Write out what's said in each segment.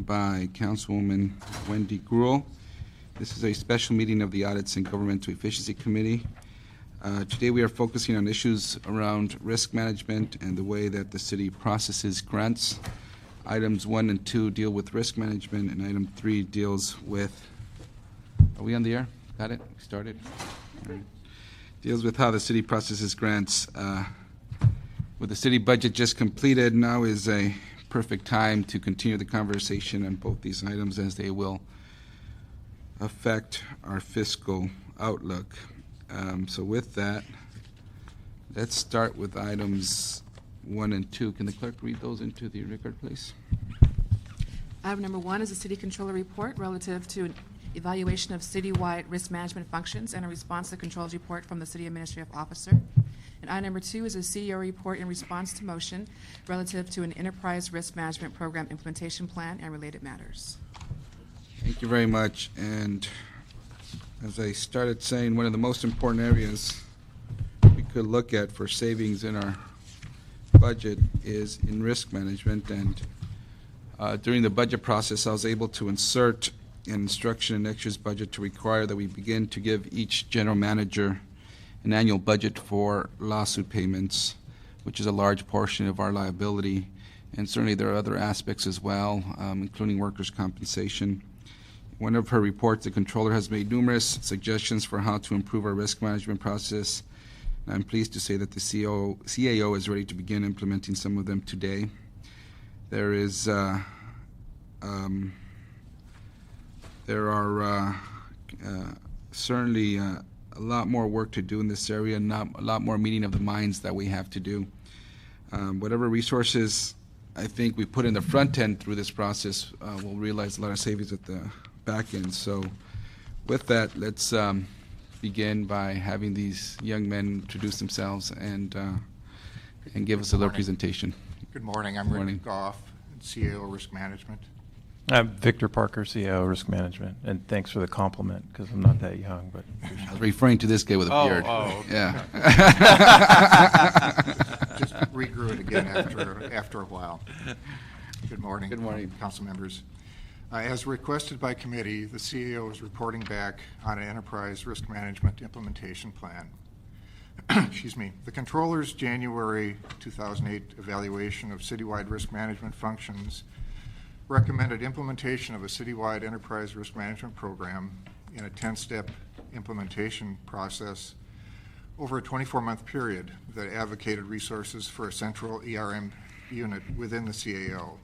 by Councilwoman Wendy Gruhl. This is a special meeting of the Audits and Governmental Efficiency Committee. Today we are focusing on issues around risk management and the way that the city processes grants. Items 1 and 2 deal with risk management, and item 3 deals with, are we on the air? Got it? We started? All right. Deals with how the city processes grants. With the city budget just completed, now is a perfect time to continue the conversation on both these items, as they will affect our fiscal outlook. So with that, let's start with items 1 and 2. Can the clerk read those into the record, please? Item number 1 is a city controller report relative to an evaluation of citywide risk management functions and a response to the controller's report from the city administrative officer. And item number 2 is a CEO report in response to motion relative to an enterprise risk management program implementation plan and related matters. Thank you very much. And as I started saying, one of the most important areas we could look at for savings in our budget is in risk management. And during the budget process, I was able to insert an instruction in next year's budget to require that we begin to give each general manager an annual budget for lawsuit payments, which is a large portion of our liability. And certainly there are other aspects as well, including workers' compensation. In one of her reports, the controller has made numerous suggestions for how to improve our risk management process. And I'm pleased to say that the CAO is ready to begin implementing some of them today. There is certainly a lot more work to do in this area, and a lot more meeting of the minds that we have to do. Whatever resources I think we put in the front end through this process, we'll realize a lot of savings at the back end. So with that, let's begin by having these young men introduce themselves and give us a little presentation. Good morning. I'm Rick Goff, CEO Risk Management. I'm Victor Parker, CEO Risk Management, and thanks for the compliment because I'm not that young. But I was referring to this guy with a beard. Okay. Yeah. Just regrew it again after a while. Good morning. Good morning, council members. As requested by committee, the CEO is reporting back on an enterprise risk management implementation plan. Excuse me. The controller's January 2008 evaluation of citywide risk management functions recommended implementation of a citywide enterprise risk management program in a 10-step implementation process over a 24-month period that advocated resources for a central ERM unit within the CAO.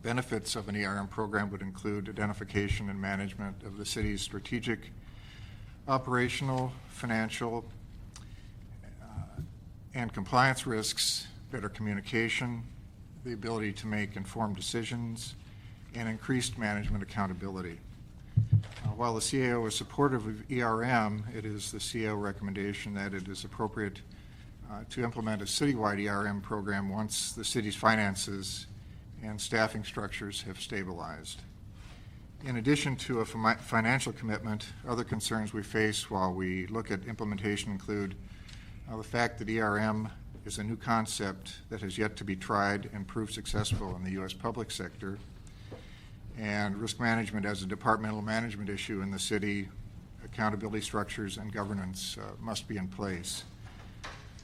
Benefits of an ERM program would include identification and management of the city's strategic, operational, financial, and compliance risks, better communication, the ability to make informed decisions, and increased management accountability. While the CAO is supportive of ERM, it is the CAO recommendation that it is appropriate to implement a citywide ERM program once the city's finances and staffing structures have stabilized. In addition to a financial commitment, other concerns we face while we look at implementation include the fact that ERM is a new concept that has yet to be tried and prove successful in the U.S. public sector, and risk management as a departmental management issue in the city. Accountability structures and governance must be in place.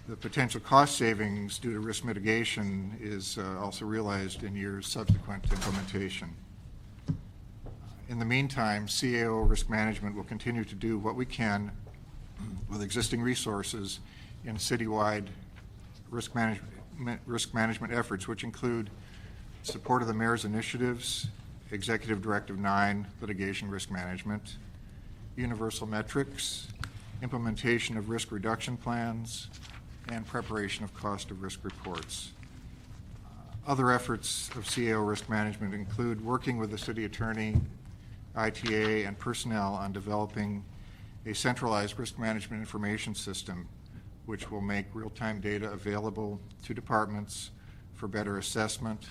The potential cost savings due to risk mitigation is also realized in years subsequent to implementation. In the meantime, CAO risk management will continue to do what we can with existing resources in citywide risk management efforts, which include support of the mayor's initiatives, Executive Directive 9, litigation risk management, universal metrics, implementation of risk reduction plans, and preparation of cost of risk reports. Other efforts of CAO risk management include working with the city attorney, ITA, and personnel on developing a centralized risk management information system which will make real-time data available to departments for better assessment,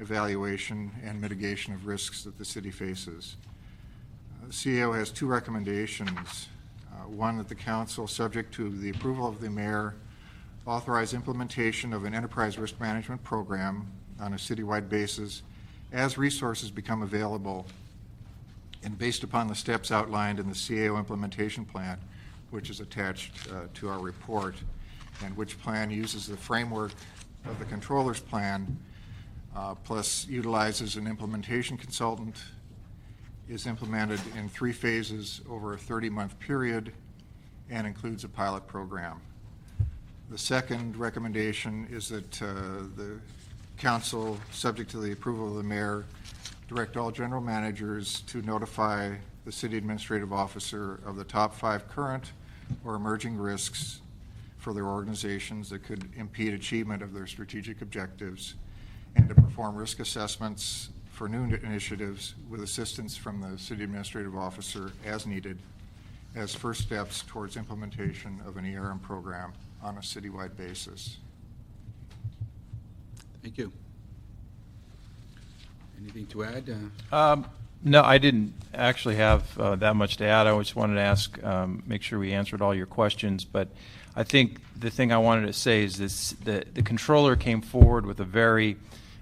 evaluation, and mitigation of risks that the city faces. The CAO has 2 recommendations. One, that the council, subject to the approval of the mayor, authorize implementation of an enterprise risk management program on a citywide basis As resources become available, and based upon the steps outlined in the CAO implementation plan, which is attached to our report, and which plan uses the framework of the controller's plan, plus utilizes an implementation consultant, is implemented in 3 phases over a 30-month period, and includes a pilot program. The second recommendation is that the council, subject to the approval of the mayor, direct all general managers to notify the city administrative officer of the top 5 current or emerging risks for their organizations that could impede achievement of their strategic objectives, and to perform risk assessments for new initiatives with assistance from the city administrative officer as needed as first steps towards implementation of an ERM program on a citywide basis. Thank you. Anything to add? No, I didn't actually have that much to add. I just wanted to ask, make sure we answered all your questions. But I think the thing I wanted to say is this: the controller came forward with a very,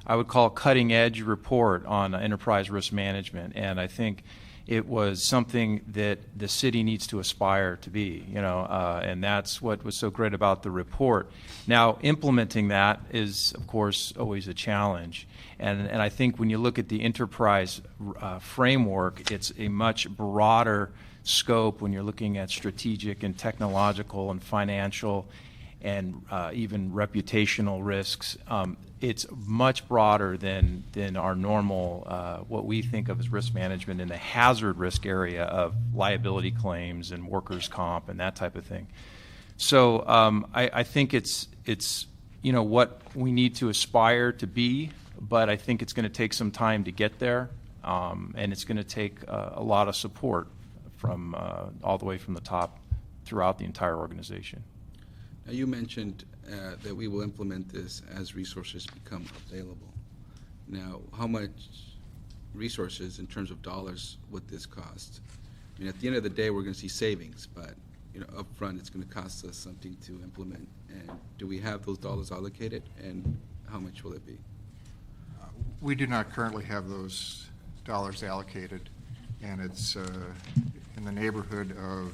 I would call, cutting-edge report on enterprise risk management, and I think it was something that the city needs to aspire to be, and that's what was so great about the report. Now, implementing that is, of course, always a challenge. And I think when you look at the enterprise framework, it's a much broader scope when you're looking at strategic and technological and financial and even reputational risks. It's much broader than our normal, what we think of as risk management in the hazard risk area of liability claims and workers' comp and that type of thing. So I think it's what we need to aspire to be, but I think it's going to take some time to get there, and it's going to take a lot of support from all the way from the top throughout the entire organization. Now, you mentioned that we will implement this as resources become available. Now, how much resources in terms of dollars would this cost? I mean, at the end of the day, we're going to see savings, but up front, it's going to cost us something to implement. And do we have those dollars allocated, and how much will it be? We do not currently have those dollars allocated, and it's in the neighborhood of,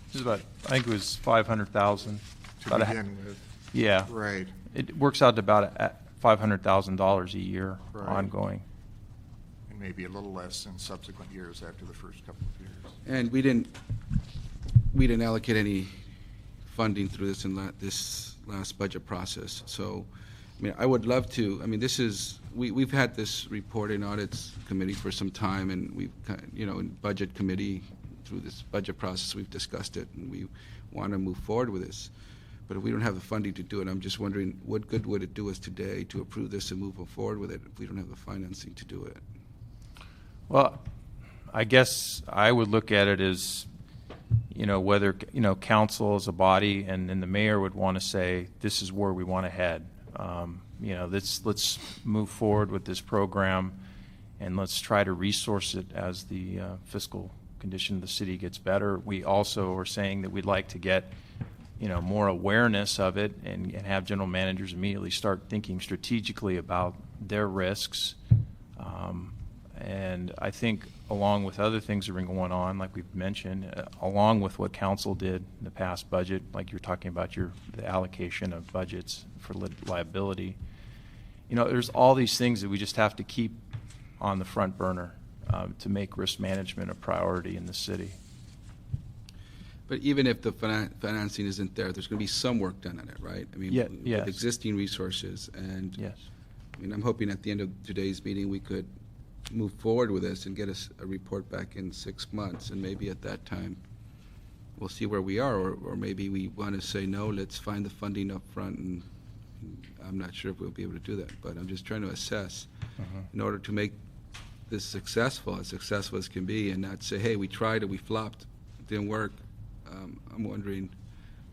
This is about, I think it was 500,000. to begin with. Yeah. Right. It works out to about $500,000 a year ongoing. And maybe a little less in subsequent years after the first couple of years. And we didn't allocate any funding through this in this last budget process. So, I mean, I would love to. I mean, we've had this report in Audits Committee for some time, and we've, in Budget Committee, through this budget process, we've discussed it, and we want to move forward with this. But if we don't have the funding to do it, I'm just wondering what good would it do us today to approve this and move forward with it if we don't have the financing to do it? Well, I guess I would look at it as, whether, council as a body and then the mayor would want to say, this is where we want to head. Let's move forward with this program, and let's try to resource it as the fiscal condition of the city gets better. We also are saying that we'd like to get, more awareness of it and have general managers immediately start thinking strategically about their risks. And I think along with other things that have been going on, like we've mentioned, along with what council did in the past budget, like you're talking about the allocation of budgets for liability, there's all these things that we just have to keep on the front burner to make risk management a priority in the city. But even if the financing isn't there, there's going to be some work done on it, right? I mean, yes. With existing resources. And yes. I mean, I'm hoping at the end of today's meeting we could move forward with this and get us a report back in 6 months, and maybe at that time we'll see where we are, or maybe we want to say, no, let's find the funding up front, and I'm not sure if we'll be able to do that, but I'm just trying to assess in order to make this as successful as can be, and not say, hey, we tried it, we flopped, it didn't work. I'm wondering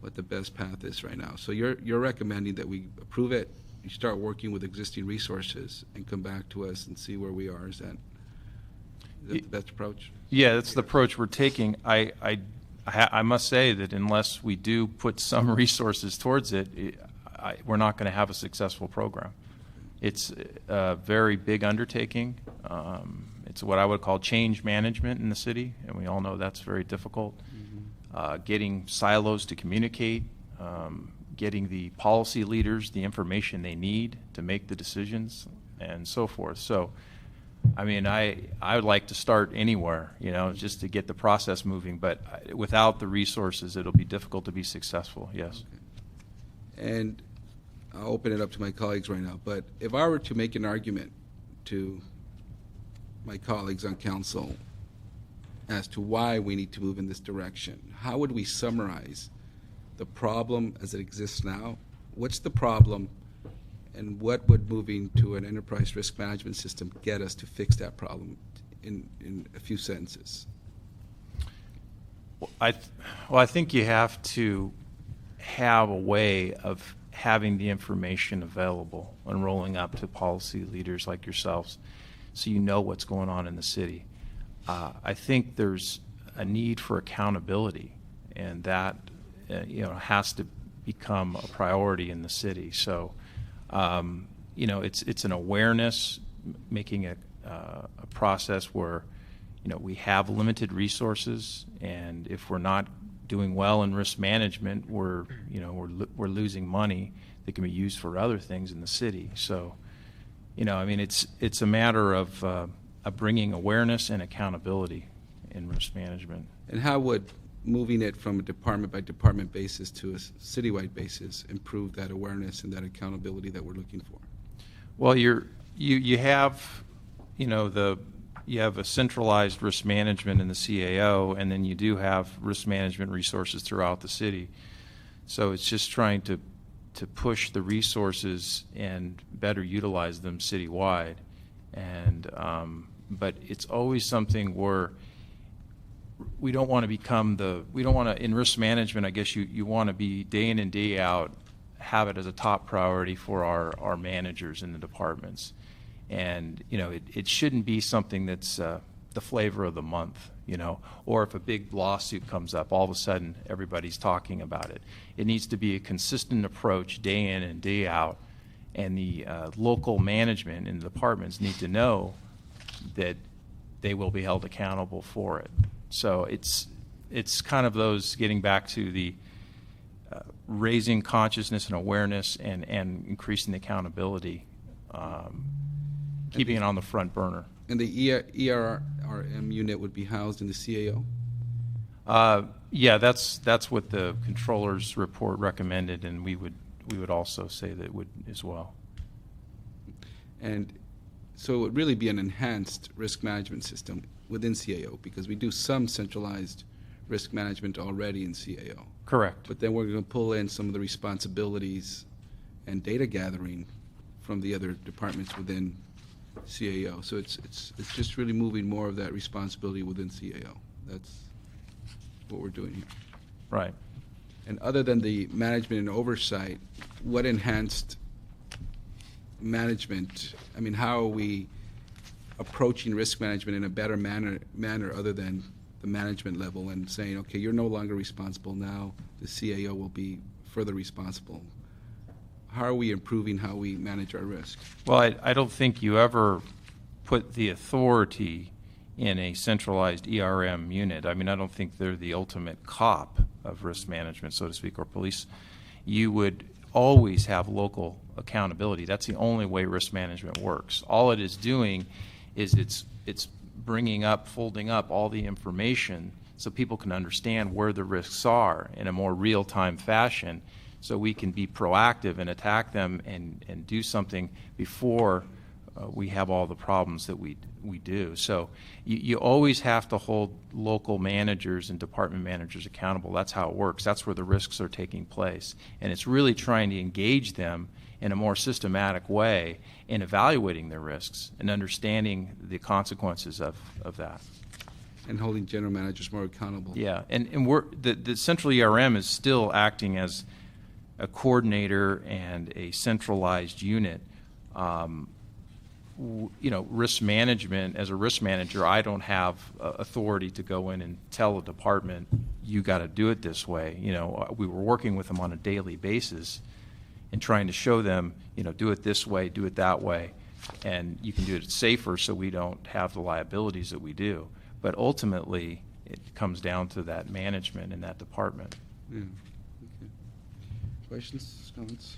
what the best path is right now. So you're recommending that we approve it, you start working with existing resources, and come back to us and see where we are. Is that the best approach? Yeah, that's the approach we're taking. I must say that unless we do put some resources towards it, we're not going to have a successful program. It's a very big undertaking. It's what I would call change management in the city, and we all know that's very difficult. Getting silos to communicate, getting the policy leaders the information they need to make the decisions, and so forth. So, I mean, I would like to start anywhere, you know, just to get the process moving, but without the resources, it'll be difficult to be successful, yes. Okay. And I'll open it up to my colleagues right now, but if I were to make an argument to my colleagues on council as to why we need to move in this direction, how would we summarize the problem as it exists now? What's the problem, and what would moving to an enterprise risk management system get us to fix that problem in a few sentences? Well, I think you have to have a way of having the information available and rolling up to policy leaders like yourselves so you know what's going on in the city. I think there's a need for accountability, and that has to become a priority in the city. So, it's an awareness, making a process where, we have limited resources, and if we're not doing well in risk management, we're losing money that can be used for other things in the city. So, it's a matter of bringing awareness and accountability in risk management. And how would moving it from a department-by-department basis to a citywide basis improve that awareness and that accountability that we're looking for? Well, you have you have a centralized risk management in the CAO, and then you do have risk management resources throughout the city. So it's just trying to push the resources and better utilize them citywide. And but it's always something where we don't want to become in risk management, I guess you want to be day in and day out, have it as a top priority for our managers in the departments. And, it shouldn't be something that's the flavor of the month, or if a big lawsuit comes up, all of a sudden everybody's talking about it. It needs to be a consistent approach day in and day out, and the local management in the departments need to know that they will be held accountable for it. So it's kind of those getting back to the raising consciousness and awareness and increasing the accountability, keeping it on the front burner. And the ERRM unit would be housed in the CAO? Yeah, that's what the controller's report recommended, and we would also say that it would as well. And so it would really be an enhanced risk management system within CAO, because we do some centralized risk management already in CAO. Correct. But then we're going to pull in some of the responsibilities and data gathering from the other departments within CAO. So it's just really moving more of that responsibility within CAO. That's what we're doing here. Right. And other than the management and oversight, what enhanced management, how are we approaching risk management in a better manner other than the management level and saying, okay, you're no longer responsible now, the CAO will be further responsible? How are we improving how we manage our risk? Well, I don't think you ever put the authority in a centralized ERM unit. I don't think they're the ultimate cop of risk management, so to speak, or police. You would always have local accountability. That's the only way risk management works. All it is doing is it's bringing up, folding up all the information so people can understand where the risks are in a more real-time fashion, so we can be proactive and attack them and do something before we have all the problems that we do. So you always have to hold local managers and department managers accountable. That's how it works. That's where the risks are taking place. And it's really trying to engage them in a more systematic way in evaluating their risks and understanding the consequences of that. And holding general managers more accountable. Yeah, and the central ERM is still acting as a coordinator and a centralized unit. Risk management, as a risk manager, I don't have authority to go in and tell a department, you got to do it this way. We were working with them on a daily basis, and trying to show them, do it this way, do it that way, and you can do it safer so we don't have the liabilities that we do. But ultimately, it comes down to that management in that department. Yeah. Okay. Questions, comments?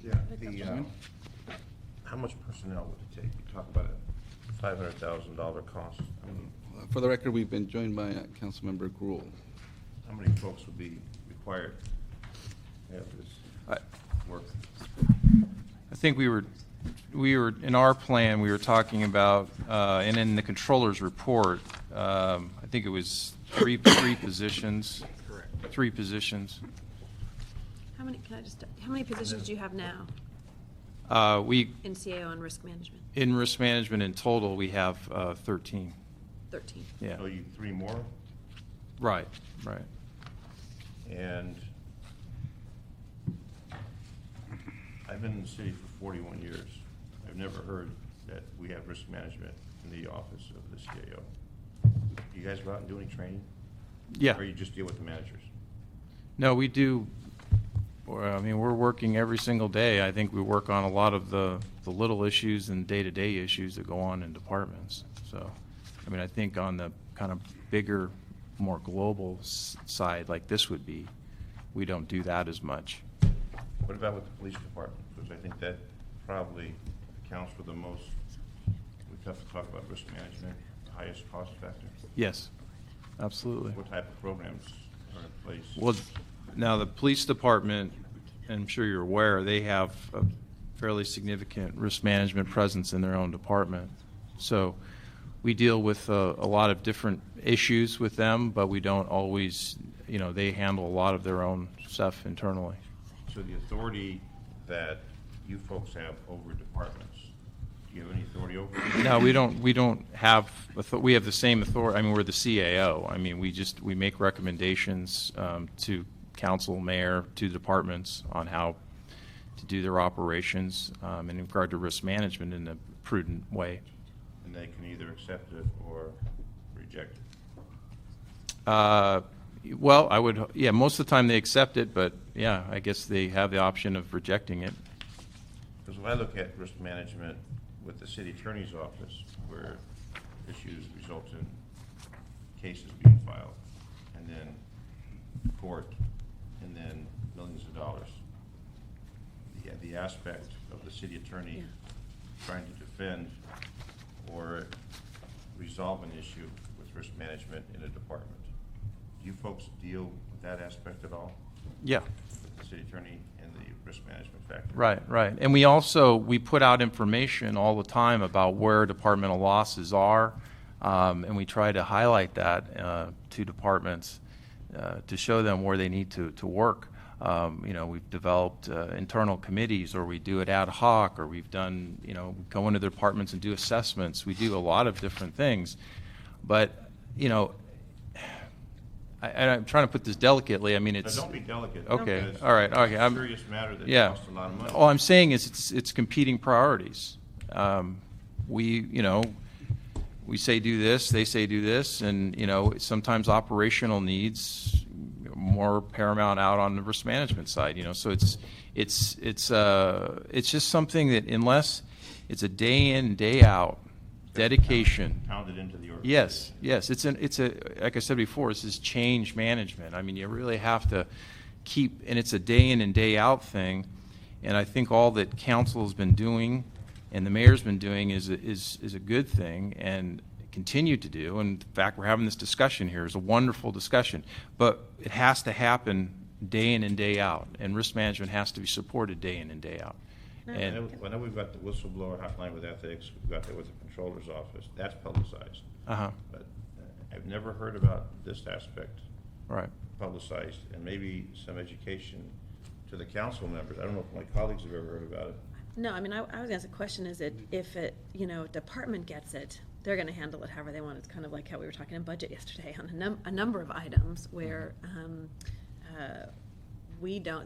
Yeah, how much personnel would it take? You talk about a $500,000 cost. I mean, For the record, we've been joined by Councilmember Gruhl. how many folks would be required to have this work? I think we were in our plan, we were talking about, and in the controller's report, I think it was three positions. Correct. 3 positions. How many positions do you have now We, in CAO and risk management? in risk management in total, we have 13. 13. Yeah. So you 3 more, Right. and I've been in the city for 41 years. I've never heard that we have risk management in the office of the CAO. Do you guys go out and do any training? Yeah. Or you just deal with the managers? No, we do. I mean, we're working every single day. I think we work on a lot of the little issues and day-to-day issues that go on in departments. So, I mean, I think on the kind of bigger, more global side, like this would be, we don't do that as much. What about with the police department? Because I think that probably accounts for the most, we have to talk about risk management, the highest cost factor. Yes, absolutely. What type of programs are in place? Well, now the police department, and I'm sure you're aware, they have a fairly significant risk management presence in their own department. So we deal with a lot of different issues with them, but we don't always, they handle a lot of their own stuff internally. So the authority that you folks have over departments, do you have any authority over them? No, we don't have, we have the same authority. I mean, we're the CAO. I mean, we make recommendations to council, mayor, to departments on how to do their operations in regard to risk management in a prudent way. And they can either accept it or reject it? Well, most of the time they accept it, but yeah, I guess they have the option of rejecting it. Because when I look at risk management with the city attorney's office, where issues result in cases being filed, and then court, and then millions of dollars, the aspect of the city attorney trying to defend or resolve an issue with risk management in a department. Do you folks deal with that aspect at all? Yeah. With the city attorney and the risk management factor? Right. And we put out information all the time about where departmental losses are, and we try to highlight that to departments to show them where they need to work. We've developed internal committees, or we do it ad hoc, or we've done, go into the departments and do assessments. We do a lot of different things. But, I'm trying to put this delicately. I mean, Now, it's... don't be delicate. Okay, because all right, okay. It's a serious matter that Yeah. costs a lot of money. All I'm saying is it's competing priorities. We say do this, they say do this, and, sometimes operational needs more paramount out on the risk management side, so it's just something that, unless it's a day in, day out dedication. Pounded into the organization. Yes, it's like I said before, it's this change management. I mean, you really have to keep, and it's a day in and day out thing, and I think all that council has been doing and the mayor's been doing is a good thing, and continue to do. And in fact, we're having this discussion here. It's a wonderful discussion, but it has to happen day in and day out, and risk management has to be supported day in and day out. I know we've got the whistleblower hotline with ethics, we've got that with the controller's office, that's publicized. But I've never heard about this aspect Right. publicized, and maybe some education to the council members. I don't know if my colleagues have ever heard about it. No, I mean, I was going to ask a question, is it, if it, department gets it, they're going to handle it however they want. It's kind of like how we were talking in budget yesterday on a number of items where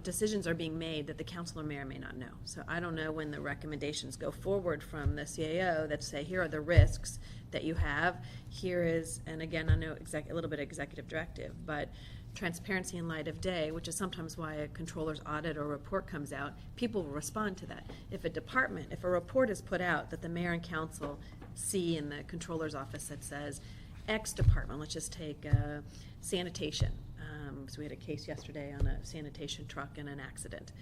decisions are being made that the council or mayor may not know. So I don't know when the recommendations go forward from the CAO that say, here are the risks that you have. Here is, and again, I know a little bit of executive directive, but transparency and light of day, which is sometimes why a controller's audit or report comes out, people will respond to that. If a report is put out that the mayor and council see in the controller's office that says, X department, let's just take sanitation. So we had a case yesterday on a sanitation truck in an accident.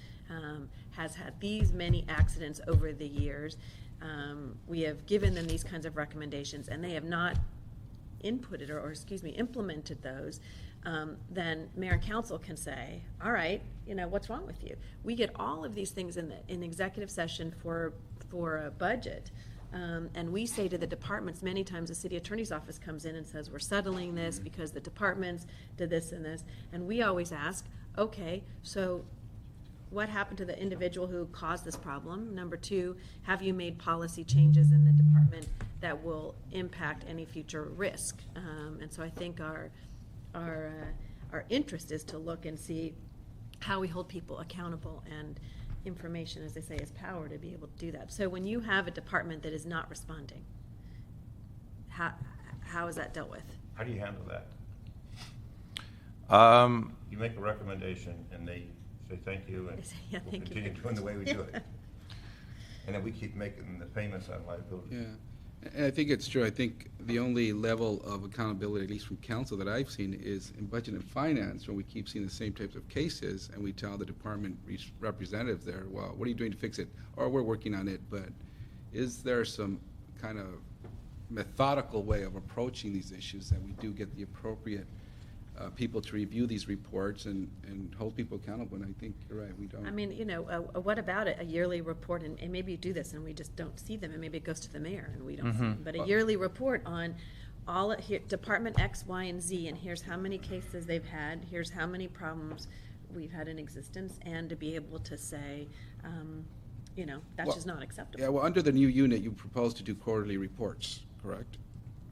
Has had these many accidents over the years. We have given them these kinds of recommendations, and they have not inputted or implemented those. Then mayor and council can say, all right, what's wrong with you? We get all of these things in executive session for a budget. And we say to the departments, many times the city attorney's office comes in and says, we're settling this because the departments did this and this. And we always ask, okay, so what happened to the individual who caused this problem? Number two, have you made policy changes in the department that will impact any future risk? And so I think our interest is to look and see how we hold people accountable, and information, as they say, is power, to be able to do that. So when you have a department that is not responding, how is that dealt with? How do you handle that? You make a recommendation and they say thank you, and They say, yeah, we'll thank you continue very doing the way we do much. it. And then we keep making the payments on liability. Yeah, and I think it's true. I think the only level of accountability, at least from council, that I've seen is in budget and finance, when we keep seeing the same types of cases, and we tell the department representatives there, well, what are you doing to fix it? Or we're working on it, but is there some kind of methodical way of approaching these issues that we do get the appropriate people to review these reports and hold people accountable? And I think you're right, we don't. I mean, what about a yearly report, and maybe you do this and we just don't see them, and maybe it goes to the mayor and we don't see them, but a yearly report on all department X, Y, and Z, and here's how many cases they've had, here's how many problems we've had in existence, and to be able to say, that's just not acceptable. Yeah, well, under the new unit, you propose to do quarterly reports, correct?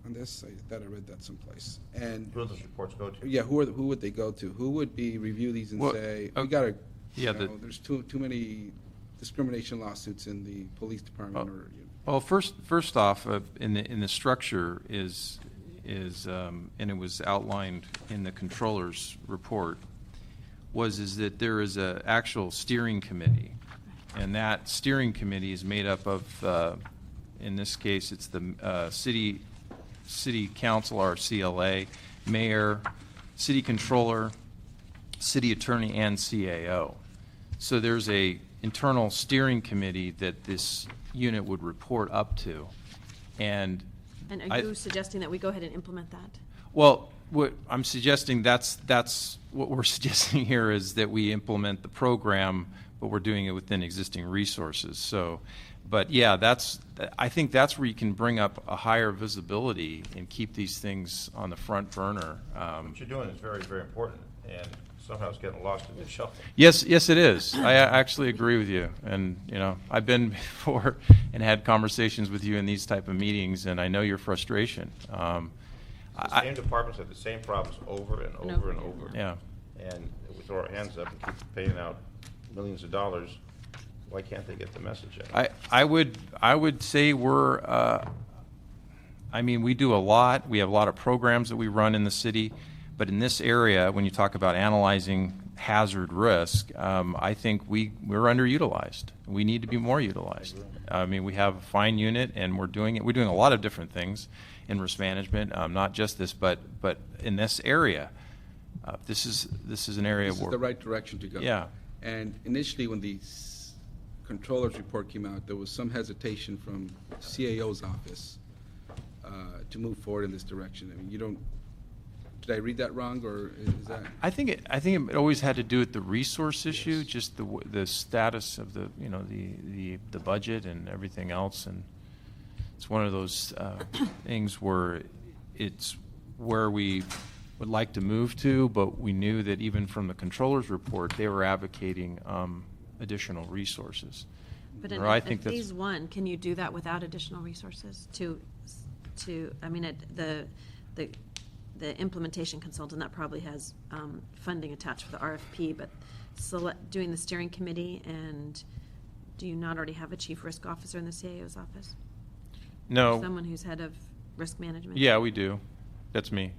On this, I thought I read that someplace. And Who do those reports go to? yeah, who would they go to? Who would be review these and Well, say, okay. we gotta, Yeah, there's too many discrimination lawsuits in the police department, or Well, first off, in the structure is and it was outlined in the controller's report, is that there is a actual steering committee, and that steering committee is made up of, in this case, it's the city council, or CLA, mayor, city controller, city attorney, and CAO. So there's a internal steering committee that this unit would report up to. And are you suggesting that we go ahead and implement that? well, what I'm suggesting, that's what we're suggesting here, is that we implement the program, but we're doing it within existing resources. So, but yeah, I think that's where you can bring up a higher visibility and keep these things on the front burner. What you're doing is very, very important, and somehow it's getting lost in the shuffle. Yes, it is. I actually agree with you. And, I've been before and had conversations with you in these type of meetings, and I know your frustration. The same departments have the same problems over and over and over. Yeah. And we throw our hands up and keep paying out millions of dollars. Why can't they get the message out? I would say we do a lot. We have a lot of programs that we run in the city. But in this area, when you talk about analyzing hazard risk, I think we're underutilized. We need to be more utilized. We have a fine unit, and we're doing a lot of different things in risk management, not just this, but in this area. This is an area this is where the right direction to go. Yeah. And initially, when the controller's report came out, there was some hesitation from CAO's office to move forward in this direction. Did I read that wrong, or is that? I think it always had to do with the resource issue, just the status of the budget and everything else, and it's one of those things where it's where we would like to move to, but we knew that even from the controller's report, they were advocating additional resources. But in phase one, can you do that without additional resources? The implementation consultant, that probably has funding attached for the RFP, but doing the steering committee, and do you not already have a chief risk officer in the CAO's office? No. Or someone who's head of risk management? Yeah, we do. That's me.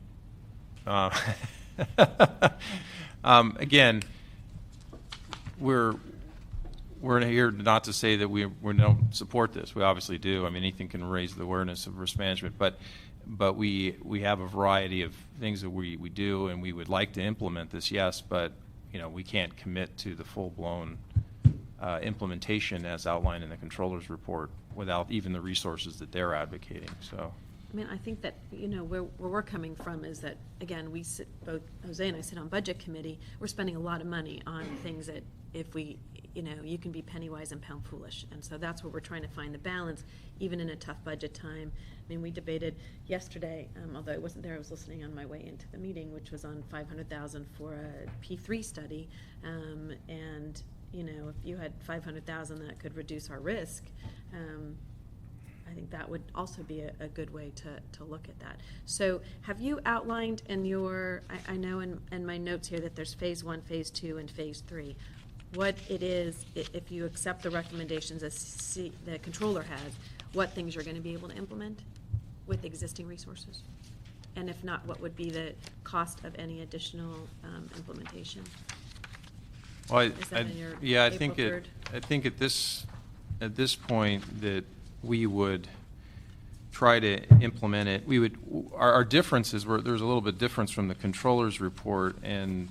Again, we're here not to say that we don't support this. We obviously do. I mean, anything can raise the awareness of risk management, but we have a variety of things that we do, and we would like to implement this, yes, but we can't commit to the full-blown implementation as outlined in the controller's report without even the resources that they're advocating. So, I mean, I think that, where we're coming from is that, again, we sit, both Jose and I sit on budget committee, we're spending a lot of money on things that if we, you can be penny wise and pound foolish. And so that's where we're trying to find the balance, even in a tough budget time. I mean, we debated yesterday, although I wasn't there, I was listening on my way into the meeting, which was on $500,000 for a P3 study. And, if you had $500,000 that could reduce our risk, I think that would also be a good way to look at that. So have you outlined in your, I know in my notes here that there's phase 1, phase 2, and phase 3, what it is, if you accept the recommendations as the controller has, what things you're going to be able to implement with existing resources? And if not, what would be the cost of any additional implementation? well, Is that in your I April think at this point that we would try to implement it. We would our differences were there's a little bit difference from the controller's report, and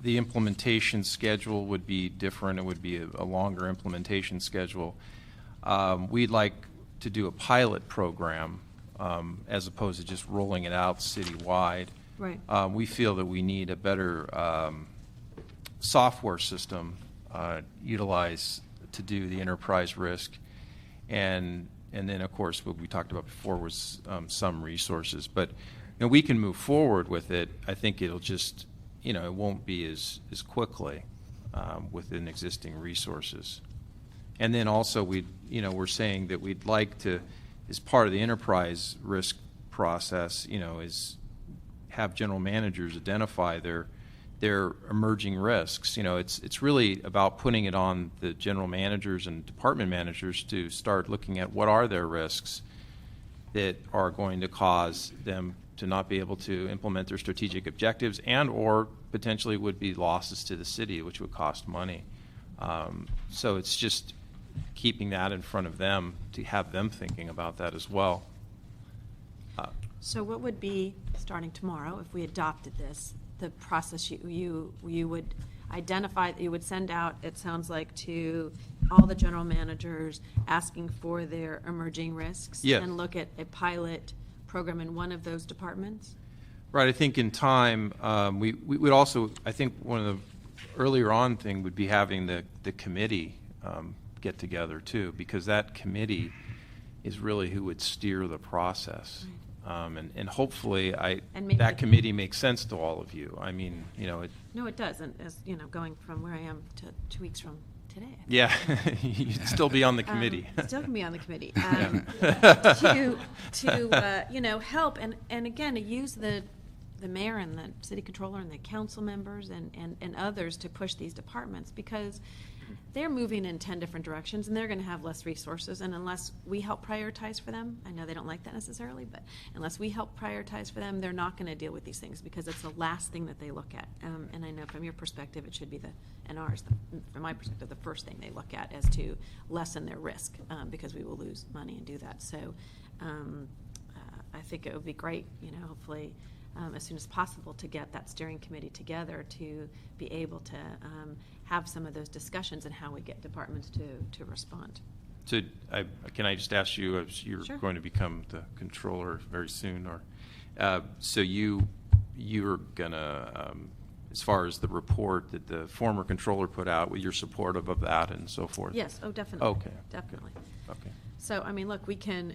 the implementation schedule would be different. It would be a longer implementation schedule. We'd like to do a pilot program as opposed to just rolling it out citywide. Right. We feel that we need a better software system utilized to do the enterprise risk, and then of course what we talked about before was some resources. But we can move forward with it. I think it'll just it won't be as quickly within existing resources. And then also we're saying that we'd like to, as part of the enterprise risk process, is have general managers identify their emerging risks. It's really about putting it on the general managers and department managers to start looking at what are their risks that are going to cause them to not be able to implement their strategic objectives, and or potentially would be losses to the city, which would cost money. So it's just keeping that in front of them to have them thinking about that as well. So what would be, starting tomorrow, if we adopted this, the process you would identify, you would send out, it sounds like, to all the general managers asking for their emerging risks? Yes. And look at a pilot program in one of those departments? Right. I think in time, we would also, I think one of the earlier on thing would be having the committee get together too, because that committee is really who would steer the process. Right. And hopefully that committee makes sense to all of you. I mean, No, it does. And as going from where I am to 2 weeks from today. Yeah, you'd still be on the committee. Still can be on the committee. To help and again, to use the mayor and the city controller and the council members and others to push these departments, because they're moving in 10 different directions and they're going to have less resources, and unless we help prioritize for them, I know they don't like that necessarily, but unless we help prioritize for them, they're not going to deal with these things because it's the last thing that they look at. And I know from your perspective it should be from my perspective, the first thing they look at as to lessen their risk, because we will lose money and do that. So I think it would be great, hopefully as soon as possible, to get that steering committee together to be able to have some of those discussions and how we get departments to respond. So can I just ask you, as you're Sure. going to become the controller very soon, or so you're going to, as far as the report that the former controller put out, you're supportive of that and so forth? Yes, definitely. Okay. Definitely. Okay. So, I mean, look, we can,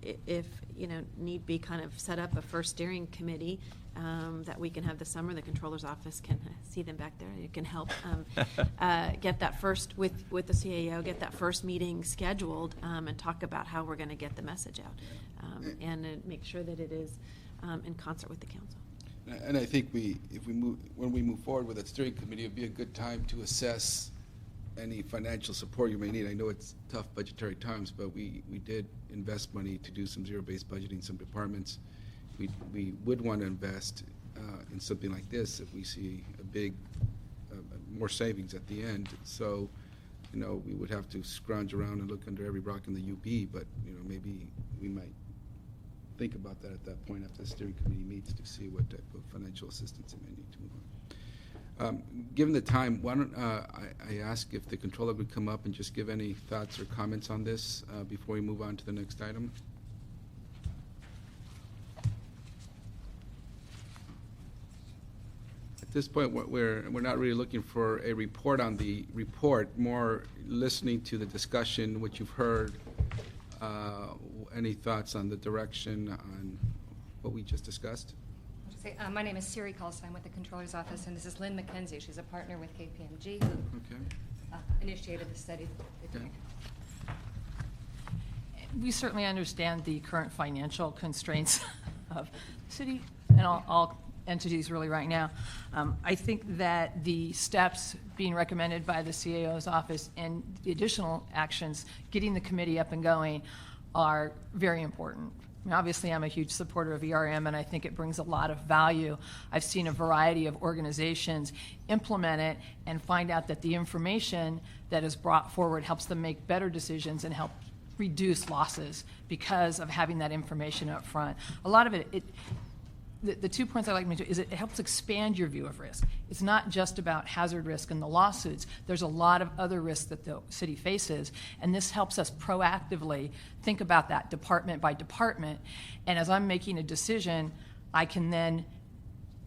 if, need be, kind of set up a first steering committee that we can have this summer. The controller's office can see them back there. It can help get that first, with the CAO, get that first meeting scheduled and talk about how we're going to get the message out and make sure that it is in concert with the council. And I think when we move forward with that steering committee, it'd be a good time to assess any financial support you may need. I know it's tough budgetary times, but we did invest money to do some zero-based budgeting in some departments, we would want to invest in something like this if we see a big, more savings at the end. So, we would have to scrounge around and look under every rock in the UB, but, maybe we might think about that at that point after the steering committee meets to see what type of financial assistance it may need to move on. Given the time, why don't I ask if the controller would come up and just give any thoughts or comments on this before we move on to the next item? At this point, we're not really looking for a report on the report, more listening to the discussion, what you've heard. Any thoughts on the direction on what we just discussed? My name is Siri Kalstein with the Controller's Office, and this is Lynn McKenzie. She's a partner with KPMG who initiated the study. Okay. We certainly understand the current financial constraints of the city and all entities really right now. I think that the steps being recommended by the CAO's office and the additional actions, getting the committee up and going, are very important. I mean, obviously, I'm a huge supporter of ERM, and I think it brings a lot of value. I've seen a variety of organizations implement it and find out that the information that is brought forward helps them make better decisions and help reduce losses because of having that information up front. A lot of the 2 points I like to make is it helps expand your view of risk. It's not just about hazard risk and the lawsuits. There's a lot of other risks that the city faces, and this helps us proactively think about that department by department. And as I'm making a decision, I can then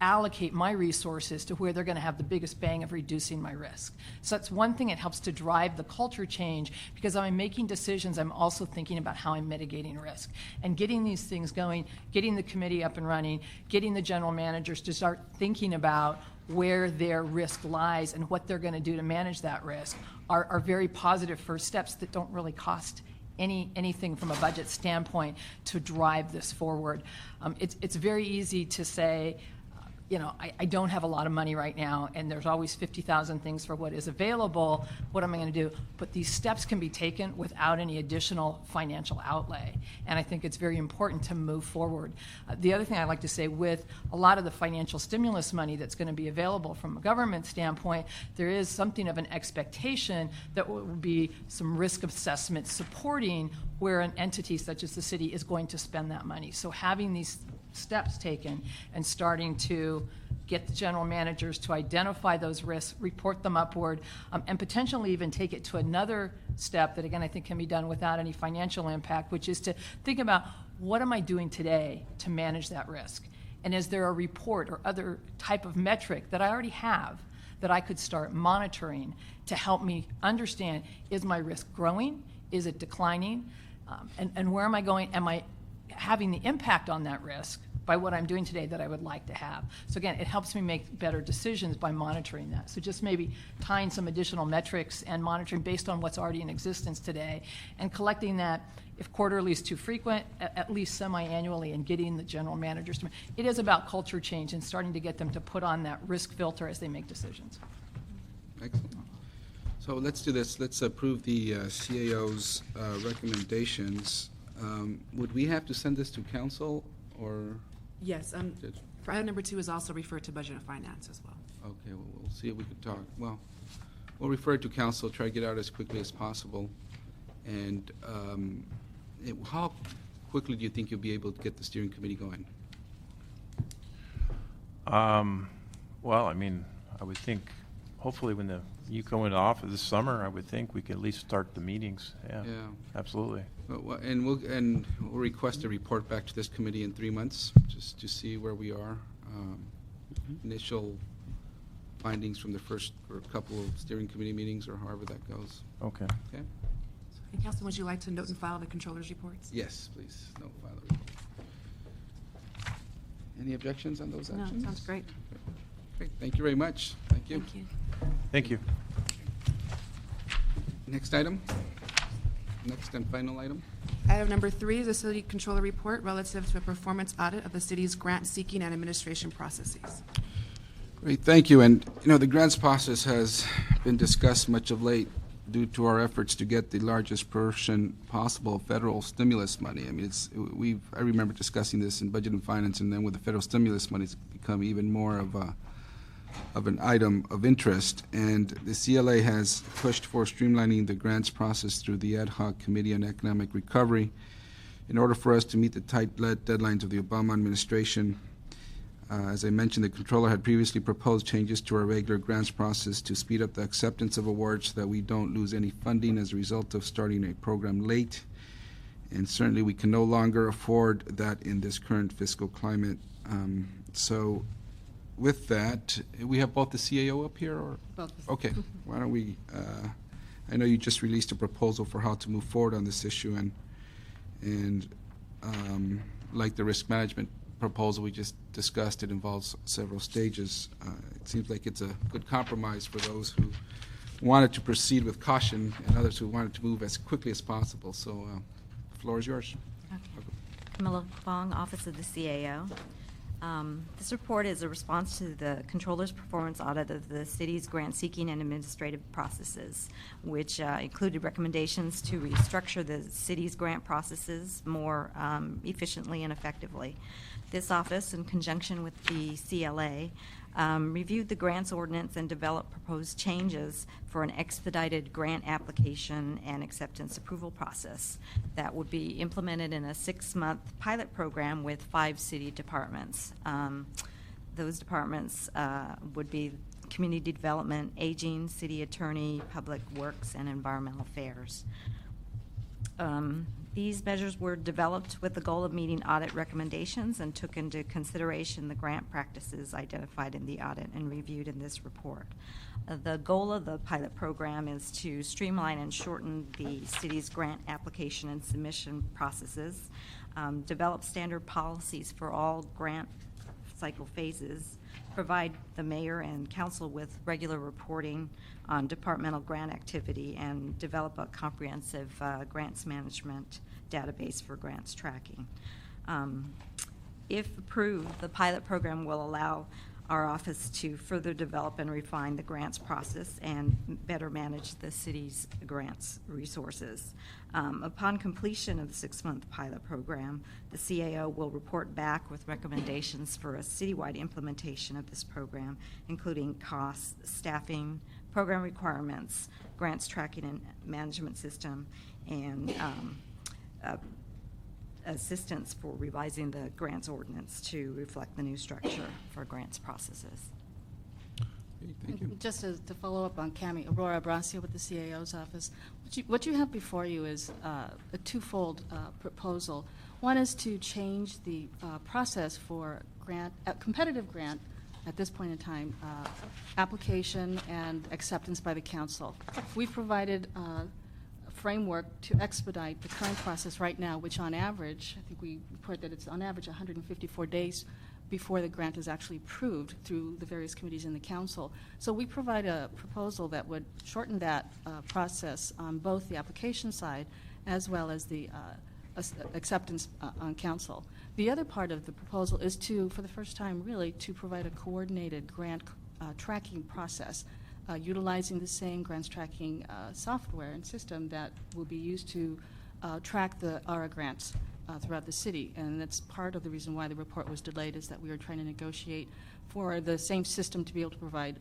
allocate my resources to where they're going to have the biggest bang of reducing my risk. So that's one thing. It helps to drive the culture change because I'm making decisions. I'm also thinking about how I'm mitigating risk and getting these things going, getting the committee up and running, getting the general managers to start thinking about where their risk lies and what they're going to do to manage that risk are very positive first steps that don't really cost anything from a budget standpoint to drive this forward. It's very easy to say, I don't have a lot of money right now, and there's always 50,000 things for what is available. What am I going to do? But these steps can be taken without any additional financial outlay, and I think it's very important to move forward. The other thing I'd like to say, with a lot of the financial stimulus money that's going to be available from a government standpoint, there is something of an expectation that will be some risk assessment supporting where an entity such as the city is going to spend that money. So having these steps taken and starting to get the general managers to identify those risks, report them upward, and potentially even take it to another step that, again, I think can be done without any financial impact, which is to think about what am I doing today to manage that risk? And is there a report or other type of metric that I already have that I could start monitoring to help me understand, is my risk growing? Is it declining? And where am I going? Am I having the impact on that risk by what I'm doing today that I would like to have? So again, it helps me make better decisions by monitoring that. So just maybe tying some additional metrics and monitoring based on what's already in existence today and collecting that, if quarterly is too frequent, at least semi-annually, and getting the general managers to. It is about culture change and starting to get them to put on that risk filter as they make decisions. Excellent. So let's do this. Let's approve the CAO's recommendations. Would we have to send this to council, or? Yes, for item number 2 is also referred to Budget and Finance as well. Okay, well, we'll see if we can talk. Well, we'll refer it to council, try to get out as quickly as possible. And how quickly do you think you'll be able to get the steering committee going? Well, I mean, I would think, hopefully when you go into office this summer, I would think we could at least start the meetings. Yeah. Absolutely. Well, and we'll request a report back to this committee in 3 months, just to see where we are. Initial findings from the first or couple of steering committee meetings, or however that goes. Okay. Okay? And Councilman, would you like to note and file the controller's reports? Yes, please. No, file the report. Any objections on those actions? No, sounds great. Great. Thank you very much. Thank you. Thank you. Thank you. Next item. Next and final item. Item number 3 is a city controller report relative to a performance audit of the city's grant-seeking and administration processes. Great, thank you. And, the grants process has been discussed much of late, due to our efforts to get the largest portion possible of federal stimulus money. I mean, I remember discussing this in Budget and Finance, and then with the federal stimulus money, it's become even more of an item of interest. And the CLA has pushed for streamlining the grants process through the Ad Hoc Committee on Economic Recovery in order for us to meet the tight deadlines of the Obama administration. As I mentioned, the Controller had previously proposed changes to our regular grants process to speed up the acceptance of awards so that we don't lose any funding as a result of starting a program late. And certainly we can no longer afford that in this current fiscal climate. So with that, we have both the CAO up here, or? Both. Okay, why don't we, I know you just released a proposal for how to move forward on this issue, and like the risk management proposal we just discussed, it involves several stages. It seems like it's a good compromise for those who wanted to proceed with caution and others who wanted to move as quickly as possible. So the floor is yours. Okay. Camilla Fong, Office of the CAO. This report is a response to the Controller's performance audit of the city's grant-seeking and administrative processes, which included recommendations to restructure the city's grant processes more efficiently and effectively. This office, in conjunction with the CLA, reviewed the grants ordinance and developed proposed changes for an expedited grant application and acceptance approval process that would be implemented in a 6-month pilot program with 5 city departments. Those departments would be Community Development, Aging, City Attorney, Public Works, and Environmental Affairs. These measures were developed with the goal of meeting audit recommendations and took into consideration the grant practices identified in the audit and reviewed in this report. The goal of the pilot program is to streamline and shorten the city's grant application and submission processes, develop standard policies for all grant cycle phases, provide the mayor and council with regular reporting on departmental grant activity, and develop a comprehensive grants management database for grants tracking. If approved, the pilot program will allow our office to further develop and refine the grants process and better manage the city's grants resources. Upon completion of the 6-month pilot program, the CAO will report back with recommendations for a citywide implementation of this program, including costs, staffing, program requirements, grants tracking and management system, and assistance for revising the grants ordinance to reflect the new structure for grants processes. Okay, thank you. Just to follow up on Cami, Aurora Abracio with the CAO's office. What you have before you is a twofold proposal. One is to change the process for competitive grant at this point in time, application and acceptance by the council. We've provided a framework to expedite the current process right now, which on average, I think we report that it's on average 154 days before the grant is actually approved through the various committees in the council. So we provide a proposal that would shorten that process on both the application side as well as the acceptance on council. The other part of the proposal is to, for the first time really, to provide a coordinated grant tracking process utilizing the same grants tracking software and system that will be used to track the ARA grants throughout the city. And that's part of the reason why the report was delayed, is that we were trying to negotiate for the same system to be able to provide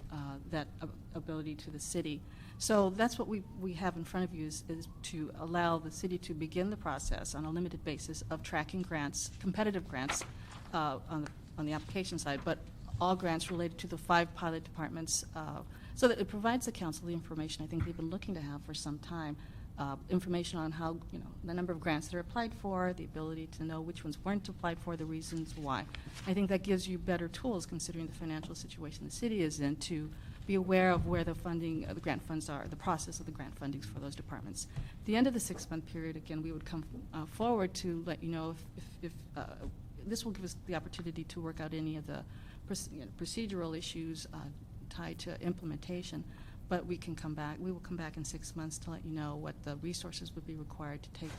that ability to the city. So that's what we have in front of you, is to allow the city to begin the process on a limited basis of tracking grants, competitive grants on the application side, but all grants related to the 5 pilot departments, so that it provides the council the information I think they've been looking to have for some time, information on how, the number of grants that are applied for, the ability to know which ones weren't applied for, the reasons why. I think that gives you better tools, considering the financial situation the city is in, to be aware of where the funding, the grant funds are, the process of the grant fundings for those departments. At the end of the 6-month period, again, we would come forward to let you know if this will give us the opportunity to work out any of the procedural issues tied to implementation. But we will come back in 6 months to let you know what the resources would be required to take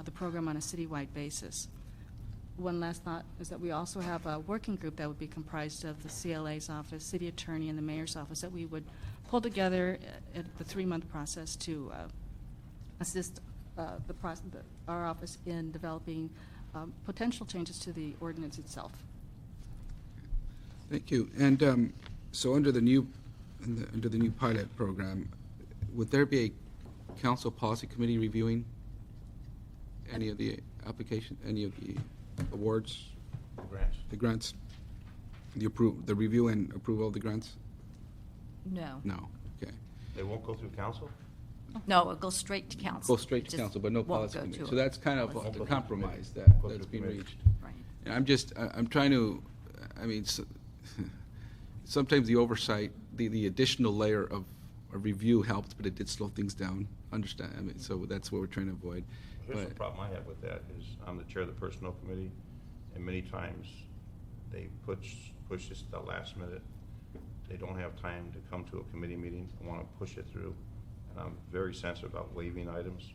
the program on a citywide basis. One last thought is that we also have a working group that would be comprised of the CLA's office, city attorney, and the mayor's office that we would pulled together at the 3-month process to assist our office in developing potential changes to the ordinance itself. Thank you. And so under the new pilot program, would there be a council policy committee reviewing any of the application, any of the awards, Grants. the grants, the review and approval of the grants? No. No. Okay. They won't go through council? No, it'll go straight to council. Go straight to Just council, but no won't policy go committee. to So that's kind of policy the committee. compromise Go that's through being committee. reached. Right. And I'm trying to, I mean, sometimes the oversight, the additional layer of a review helped, but it did slow things down. Understand? I mean, so that's what we're trying to avoid. Here's the But- problem I have with that is I'm the chair of the personnel committee, and many times they push this to the last minute. They don't have time to come to a committee meeting and want to push it through. And I'm very sensitive about waiving items.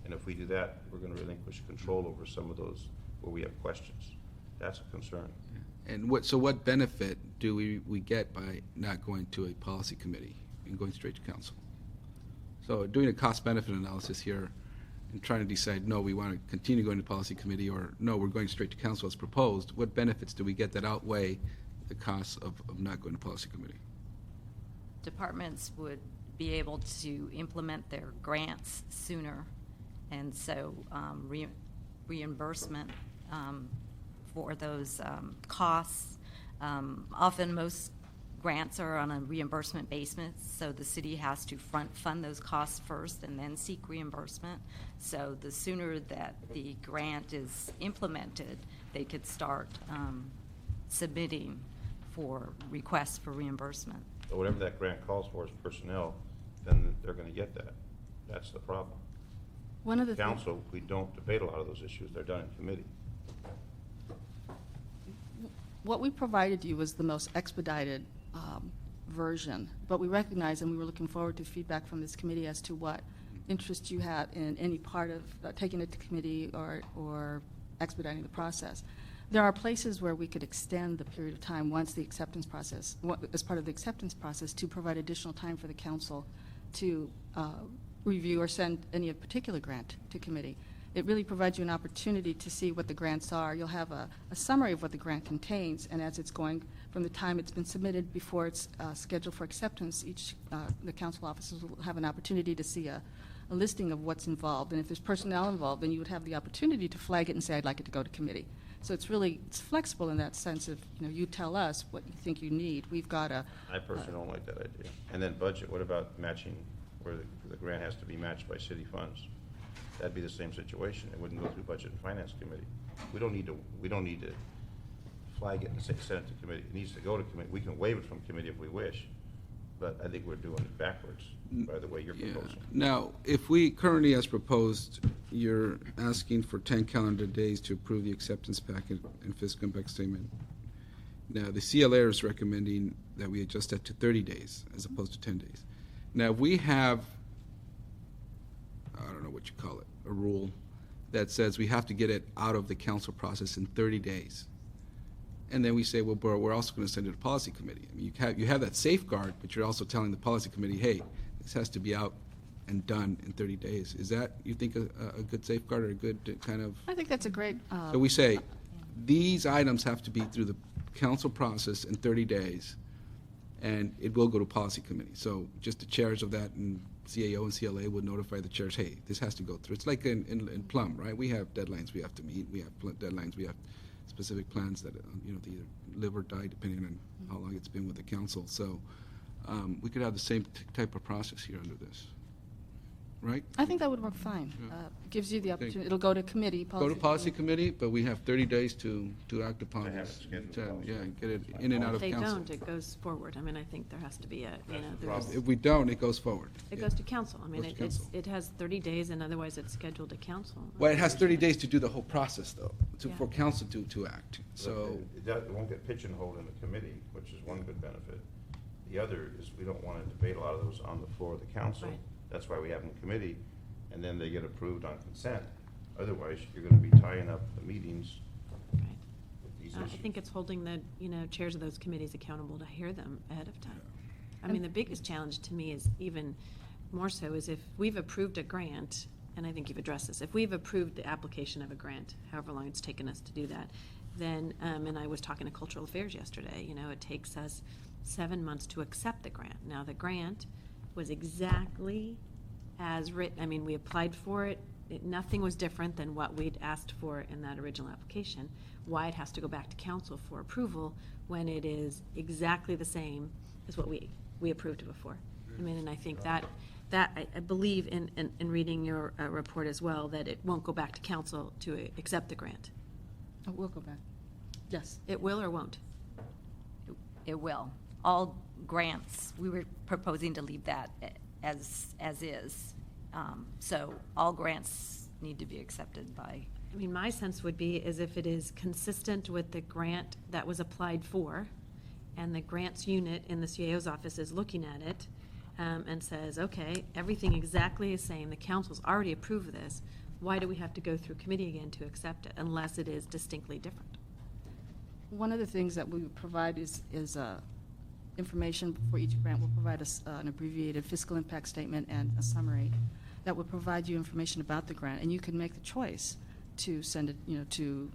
And if we do that, we're going to relinquish control over some of those where we have questions. That's a concern. And what benefit do we get by not going to a policy committee and going straight to council? So doing a cost-benefit analysis here and trying to decide, no, we want to continue going to policy committee, or no, we're going straight to council as proposed, what benefits do we get that outweigh the costs of not going to policy committee? Departments would be able to implement their grants sooner, and so reimbursement for those costs. Often most grants are on a reimbursement basis, so the city has to fund those costs first and then seek reimbursement. So the sooner that the grant is implemented, they could start submitting for requests for reimbursement. So whatever that grant calls for is personnel, then they're going to get that. That's the problem. One of the things. Council, we don't debate a lot of those issues. They're done in committee. What we provided you was the most expedited version, but we recognize, and we were looking forward to feedback from this committee as to what interest you had in any part of taking it to committee or expediting the process. There are places where we could extend the period of time once the acceptance process, as part of the acceptance process, to provide additional time for the council to review or send any particular grant to committee. It really provides you an opportunity to see what the grants are. You'll have a summary of what the grant contains, and as it's going from the time it's been submitted before it's scheduled for acceptance, the council officers will have an opportunity to see a listing of what's involved. And if there's personnel involved, then you would have the opportunity to flag it and say, I'd like it to go to committee. So it's flexible in that sense of, you tell us what you think you need. We've got I personally don't like that idea. And then budget, what about matching, where the grant has to be matched by city funds? That'd be the same situation. It wouldn't go through Budget and Finance Committee. We don't need to flag it and say send it to committee. It needs to go to committee. We can waive it from committee if we wish, but I think we're doing it backwards by the way you're Yeah. proposing. Now, if we currently, as proposed, you're asking for 10 calendar days to approve the acceptance packet and fiscal impact statement. Now, the CLA is recommending that we adjust that to 30 days as opposed to 10 days. Now, if we have, I don't know what you call it, a rule that says we have to get it out of the council process in 30 days. And then we say, well, but we're also going to send it to policy committee. I mean, you have that safeguard, but you're also telling the policy committee, hey, this has to be out and done in 30 days. Is that, you think, a good safeguard or a good kind of? I think that's a great. So we say, these items have to be through the council process in 30 days, and it will go to policy committee. So just the chairs of that and CAO and CLA would notify the chairs, hey, this has to go through. It's like in Plum, right? We have deadlines we have to meet. We have deadlines. We have specific plans that, they either live or die depending on how long it's been with the council. So we could have the same type of process here under this, right? I think that would work fine. Gives you the opportunity. It'll go to committee. Go to policy committee, but we have 30 days to act upon To have this. it scheduled To, also. yeah, get it in and out If of they council. don't, it goes forward. I mean, I think there has to be there's, If we don't, it goes forward. it goes to council. I mean, Goes to council. it has 30 days, and otherwise it's scheduled to council. Well, it has 30 days to do the whole process, though, Yeah. for council to act. So, It won't get pigeonholed in the committee, which is one good benefit. The other is we don't want to debate a lot of those on the floor of the council. Right. That's why we have them in committee, and then they get approved on consent. Otherwise, you're going to be tying up the meetings Right. with these I issues. think it's holding the, chairs of those committees accountable to hear them ahead of time. I mean, the biggest challenge to me is even more so is if we've approved a grant, and I think you've addressed this, if we've approved the application of a grant, however long it's taken us to do that, then, and I was talking to Cultural Affairs yesterday, you know, it takes us 7 months to accept the grant. Now, the grant was exactly as written. I mean, we applied for it. Nothing was different than what we'd asked for in that original application. Why it has to go back to council for approval when it is exactly the same as what we approved before. I mean, and I think that I believe in reading your report as well, that it won't go back to council to accept the grant. Oh, we'll go back. Yes. It will or won't? It will. All grants, we were proposing to leave that as is. So all grants need to be accepted by. I mean, my sense would be is if it is consistent with the grant that was applied for, and the grants unit in the CAO's office is looking at it and says, okay, everything exactly the same, the council's already approved this, why do we have to go through committee again to accept it unless it is distinctly different? One of the things that we provide is information for each grant. We'll provide an abbreviated fiscal impact statement and a summary that will provide you information about the grant, and you can make the choice to send it, you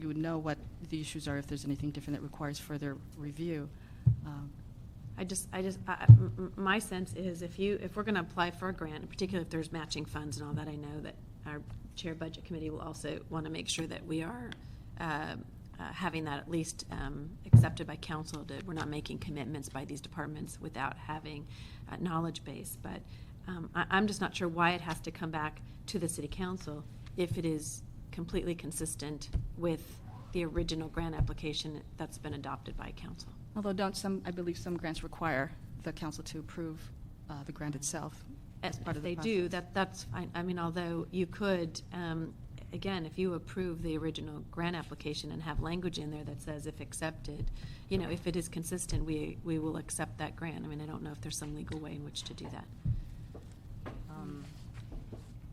would know what the issues are if there's anything different that requires further review. My sense is if we're going to apply for a grant, particularly if there's matching funds and all that, I know that our chair budget committee will also want to make sure that we are having that at least accepted by council. We're not making commitments by these departments without having a knowledge base. But I'm just not sure why it has to come back to the city council if it is completely consistent with the original grant application that's been adopted by council. Although I believe some grants require the council to approve the grant itself as part of the process. If they do, that's fine. I mean, although you could, again, if you approve the original grant application and have language in there that says if accepted, if it is consistent, we will accept that grant. I mean, I don't know if there's some legal way in which to do that.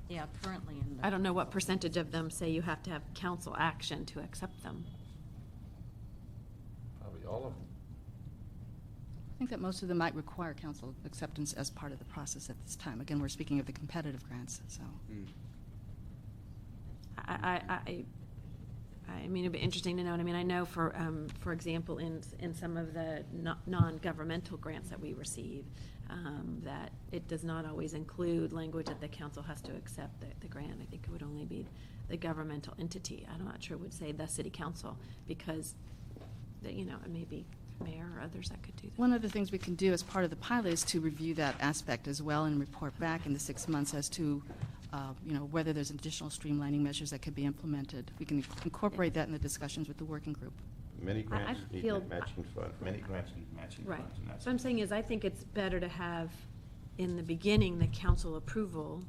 Yeah, currently in the. I don't know what percentage of them say you have to have council action to accept them. Probably all of them. I think that most of them might require council acceptance as part of the process at this time. Again, we're speaking of the competitive grants, so. I mean, it'd be interesting to know. I mean, I know for example, in some of the non-governmental grants that we receive, that it does not always include language that the council has to accept the grant. I think it would only be the governmental entity. I'm not sure it would say the city council because, it may be mayor or others that could do that. One of the things we can do as part of the pilot is to review that aspect as well and report back in the 6 months as to whether there's additional streamlining measures that could be implemented. We can incorporate that in the discussions with the working group. Many grants need feel- matching funds. Many grants need matching Right. funds, and that's. So I'm saying is I think it's better to have in the beginning the council approval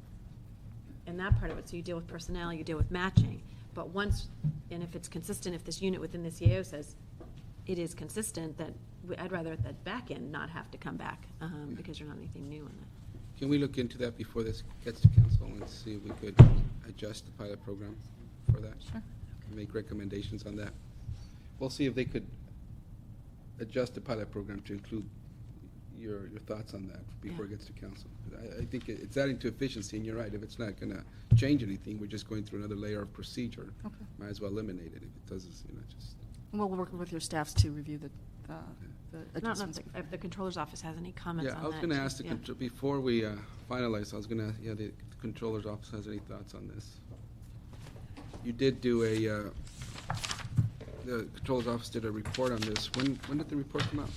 and that part of it. So you deal with personnel, you deal with matching. But once, and if it's consistent, if this unit within the CAO says it is consistent, that I'd rather at that back end not have to come back because there's not anything new in it. Can we look into that before this gets to council and see if we could adjust the pilot program for that? Sure. And make recommendations on that. We'll see if they could adjust the pilot program to include your thoughts on that before it gets to council. I think it's adding to efficiency, and you're right, if it's not going to change anything, we're just going through another layer of procedure. Okay. Might as well eliminate it if it does, just. We'll work with your staffs to review the adjustments. If the controller's office has any comments on Yeah, that. I was going to too. ask, Yeah. before we finalize, I was going to, the controller's office has any thoughts on this? You did do the controller's office did a report on this. When did the report come out?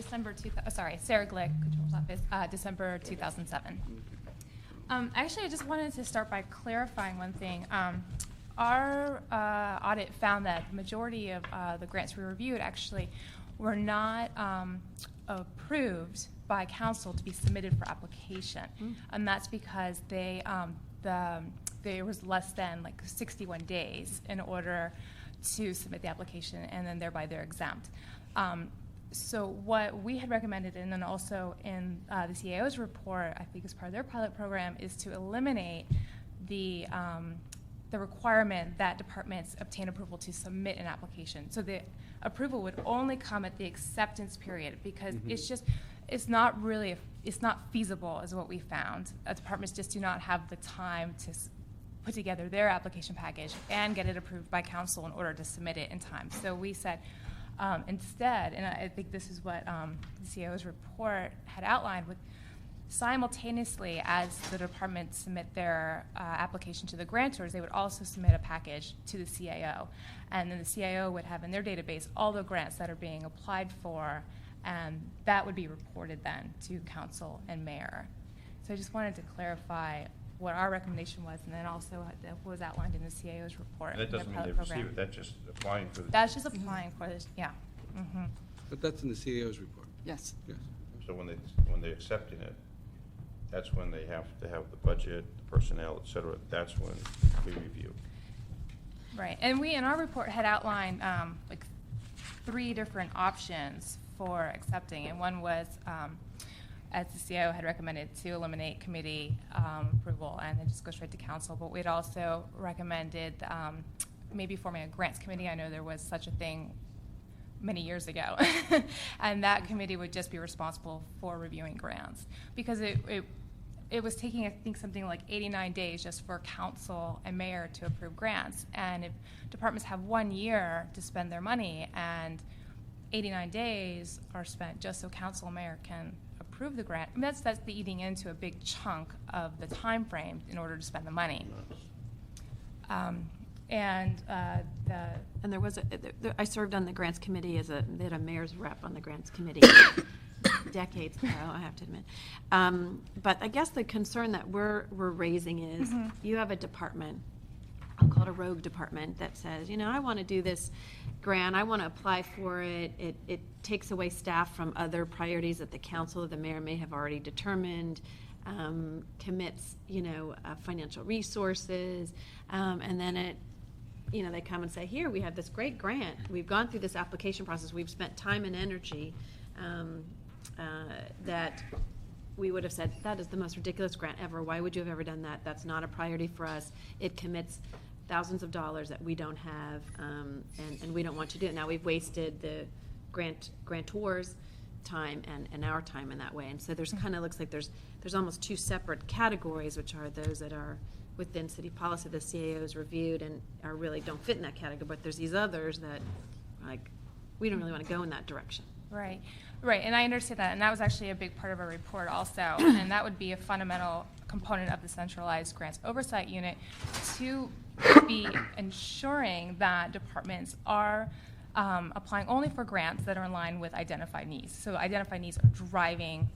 Sarah Glick, Controller's Office, December 2007. Actually, I just wanted to start by clarifying one thing. Our audit found that the majority of the grants we reviewed actually were not approved by council to be submitted for application. And that's because there was less than 61 days in order to submit the application, and then thereby they're exempt. So what we had recommended, and then also in the CAO's report, I think as part of their pilot program, is to eliminate the requirement that departments obtain approval to submit an application. So the approval would only come at the acceptance period, because it's just, it's not really, it's not feasible is what we found. Departments just do not have the time to put together their application package and get it approved by council in order to submit it in time. So we said, instead, and I think this is what the CEO's report had outlined, with simultaneously as the departments submit their application to the grantors, they would also submit a package to the CAO. And then the CAO would have in their database all the grants that are being applied for, and that would be reported then to council and mayor. So I just wanted to clarify what our recommendation was, and then also what was outlined in the CAO's report. And that doesn't mean they receive it, that's just applying for the. That's just applying for this, yeah. Mm-hmm. But that's in the CAO's report. Yes. Yes. So when they're accepting it, that's when they have to have the budget, the personnel, et cetera. That's when we review. Right, and we in our report had outlined like 3 different options for accepting, and one was, as the CIO had recommended, to eliminate committee approval and then just go straight to council. But we'd also recommended maybe forming a grants committee. I know there was such a thing many years ago, and that committee would just be responsible for reviewing grants, because it was taking, I think, something like 89 days just for council and mayor to approve grants. And if departments have 1 year to spend their money and 89 days are spent just so council and mayor can approve the grant, I mean, that's the eating into a big chunk of the time frame in order to spend the money. And there was I served on the grants committee they had a mayor's rep on the grants committee decades ago, I have to admit. But I guess the concern that we're raising is you have a department, I'll call it a rogue department, that says, I want to do this grant, I want to apply for it. It takes away staff from other priorities that the council or the mayor may have already determined, commits, financial resources, and then they come and say, here, we have this great grant. We've gone through this application process. We've spent time and energy that we would have said, that is the most ridiculous grant ever. Why would you have ever done that? That's not a priority for us. It commits thousands of dollars that we don't have, and we don't want to do it. Now we've wasted the grantors' time and our time in that way. And so there's kind of looks like there's almost 2 separate categories, which are those that are within city policy the CAO's reviewed and are really don't fit in that category, but there's these others that, like, we don't really want to go in that direction. Right, and I understand that, and that was actually a big part of our report also, and that would be a fundamental component of the centralized grants oversight unit to be ensuring that departments are applying only for grants that are in line with identified needs. So identified needs are driving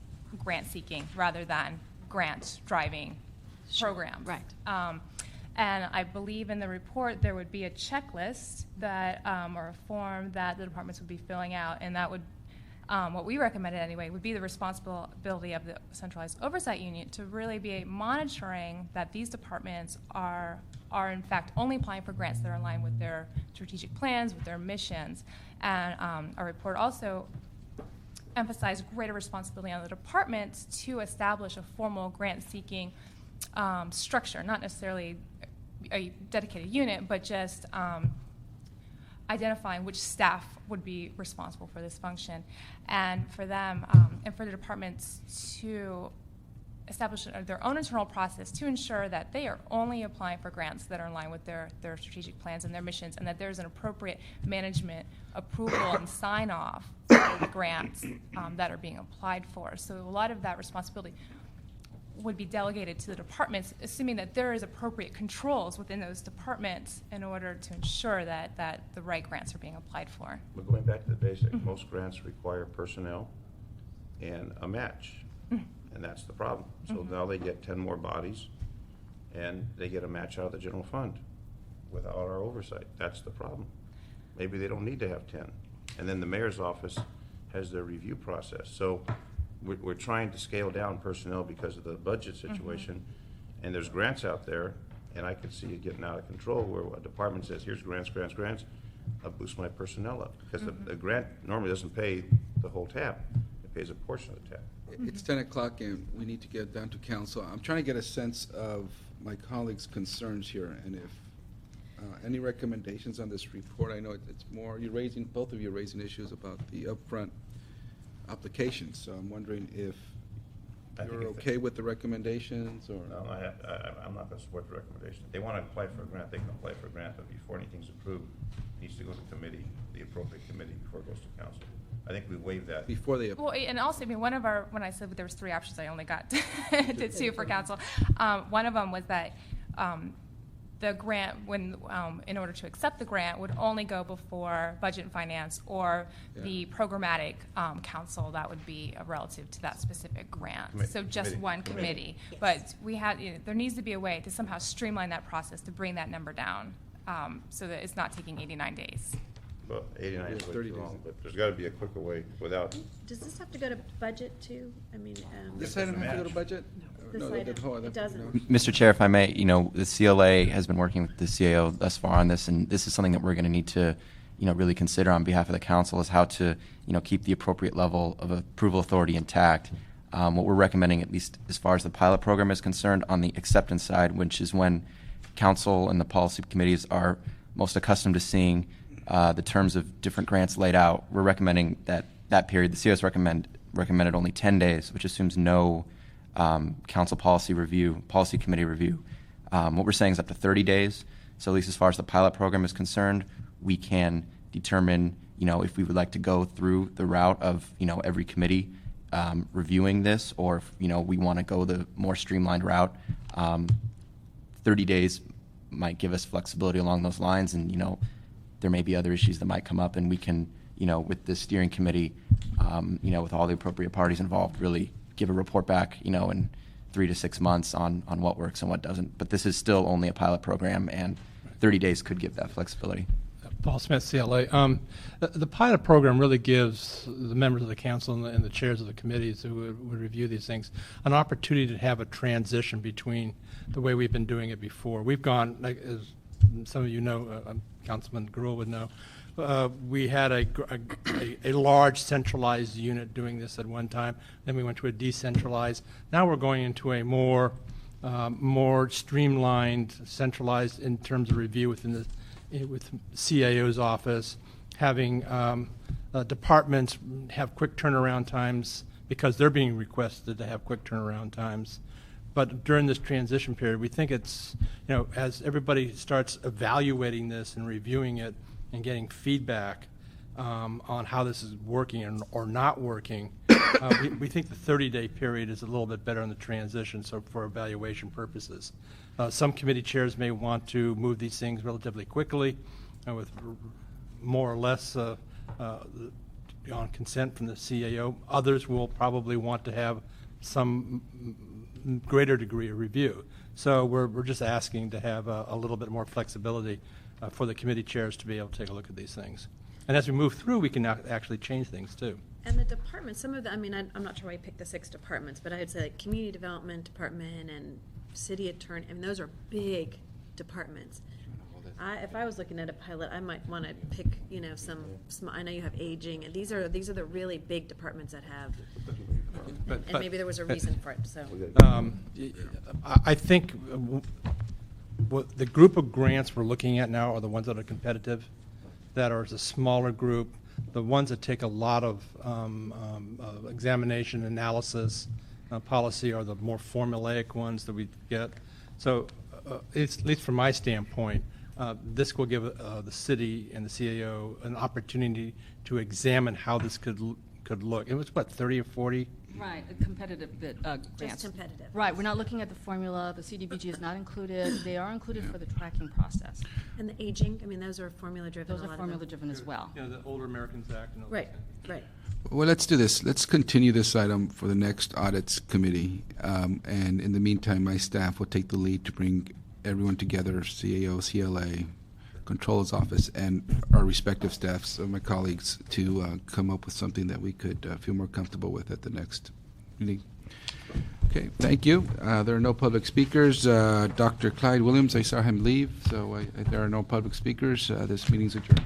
grant seeking rather than grant driving programs. Right. And I believe in the report there would be a checklist that, or a form that the departments would be filling out, and that would, what we recommended anyway, would be the responsibility of the centralized oversight unit to really be monitoring that these departments are in fact only applying for grants that are in line with their strategic plans, with their missions. And our report also emphasized greater responsibility on the departments to establish a formal grant-seeking structure, not necessarily a dedicated unit, but just identifying which staff would be responsible for this function, and for them and for the departments to establish their own internal process to ensure that they are only applying for grants that are in line with their strategic plans and their missions, and that there's an appropriate management approval and sign-off for the grants that are being applied for. So a lot of that responsibility would be delegated to the departments, assuming that there is appropriate controls within those departments in order to ensure that the right grants are being applied for. But going back to the basic, most grants require personnel and a match, and that's the problem. So now they get 10 more bodies, and they get a match out of the general fund without our oversight. That's the problem. Maybe they don't need to have 10. And then the mayor's office has their review process. So we're trying to scale down personnel because of the budget situation, and there's grants out there, and I could see it getting out of control where a department says, here's grants, I'll boost my personnel up. Because the grant normally doesn't pay the whole tab. It pays a portion of the tab. It's 10 o'clock and we need to get down to council. I'm trying to get a sense of my colleagues' concerns here, and if any recommendations on this report. I know it's more, both of you are raising issues about the upfront applications. So I'm wondering if I think you're if okay with the recommendations, or? No, I'm not going to support the recommendation. They want to apply for a grant, they can apply for a grant, but before anything's approved, it needs to go to committee, the appropriate committee, before it goes to council. I think we waive that. Before they, Well, and also, I mean, one of our, when I said there was 3 options, I only got to 2 for council. One of them was that the grant, when, in order to accept the grant, would only go before Budget and Finance or the programmatic council that would be relative to that specific grant. So just Committee. one committee. Yes. But we had, there needs to be a way to somehow streamline that process to bring that number down, so that it's not taking 89 days. Well, 89 is way 30 too days. long, but there's got to be a quicker way without, Does this have to go to budget too? I mean, this item have to go to budget? This No, item, no, it doesn't. Mr. Chair, if I may, the CLA has been working with the CAO thus far on this, and this is something that we're going to need to, really consider on behalf of the council, is how to, keep the appropriate level of approval authority intact. What we're recommending, at least as far as the pilot program is concerned, on the acceptance side, which is when council and the policy committees are most accustomed to seeing the terms of different grants laid out, we're recommending that period, the CAO's recommended only 10 days, which assumes no council policy committee review. What we're saying is up to 30 days. So at least as far as the pilot program is concerned, we can determine, if we would like to go through the route of, every committee reviewing this, or if, we want to go the more streamlined route. 30 days might give us flexibility along those lines, and, there may be other issues that might come up, and we can, with the steering committee, with all the appropriate parties involved, really give a report back, in 3 to 6 months on what works and what doesn't. But this is still only a pilot program, and 30 days could give that flexibility. Paul Smith, CLA. The pilot program really gives the members of the council and the chairs of the committees who would review these things an opportunity to have a transition between the way we've been doing it before. We've gone, like, as some of you know, Councilman Gruhl would know, we had a large centralized unit doing this at one time. Then we went to a decentralized. Now we're going into a more streamlined, centralized in terms of review with CAO's office, having departments have quick turnaround times because they're being requested to have quick turnaround times. But during this transition period, we think it's, as everybody starts evaluating this and reviewing it and getting feedback on how this is working or not working, we think the 30-day period is a little bit better in the transition, so for evaluation purposes. Some committee chairs may want to move these things relatively quickly with more or less on consent from the CAO. Others will probably want to have some greater degree of review. So we're just asking to have a little bit more flexibility for the committee chairs to be able to take a look at these things. And as we move through, we can actually change things too. And the departments, some of the, I'm not sure why you picked the 6 departments, but I would say like Community Development Department and City Attorney, those are big departments. If I was looking at a pilot, I might want to pick, some, I know you have aging, and these are the really big departments that have, and maybe there was a reason for it, so. I think what the group of grants we're looking at now are the ones that are competitive, that are a smaller group. The ones that take a lot of examination, analysis, policy are the more formulaic ones that we get. So at least from my standpoint, this will give the city and the CAO an opportunity to examine how this could look. It was, 30 or 40? Right, a competitive bid, grants. Just competitive. Right, we're not looking at the formula, the CDBG is not included, they are included for the tracking process. And the aging, those are formula-driven. Those are formula-driven as well. The Older Americans Act. And all Right, that. right. Well, let's do this. Let's continue this item for the next Audits Committee. And in the meantime, my staff will take the lead to bring everyone together, CAO, CLA, Controller's Office, and our respective staffs, so my colleagues, to come up with something that we could feel more comfortable with at the next meeting. Okay, thank you. There are no public speakers. Dr. Clyde Williams, I saw him leave, so there are no public speakers. This meeting's adjourned.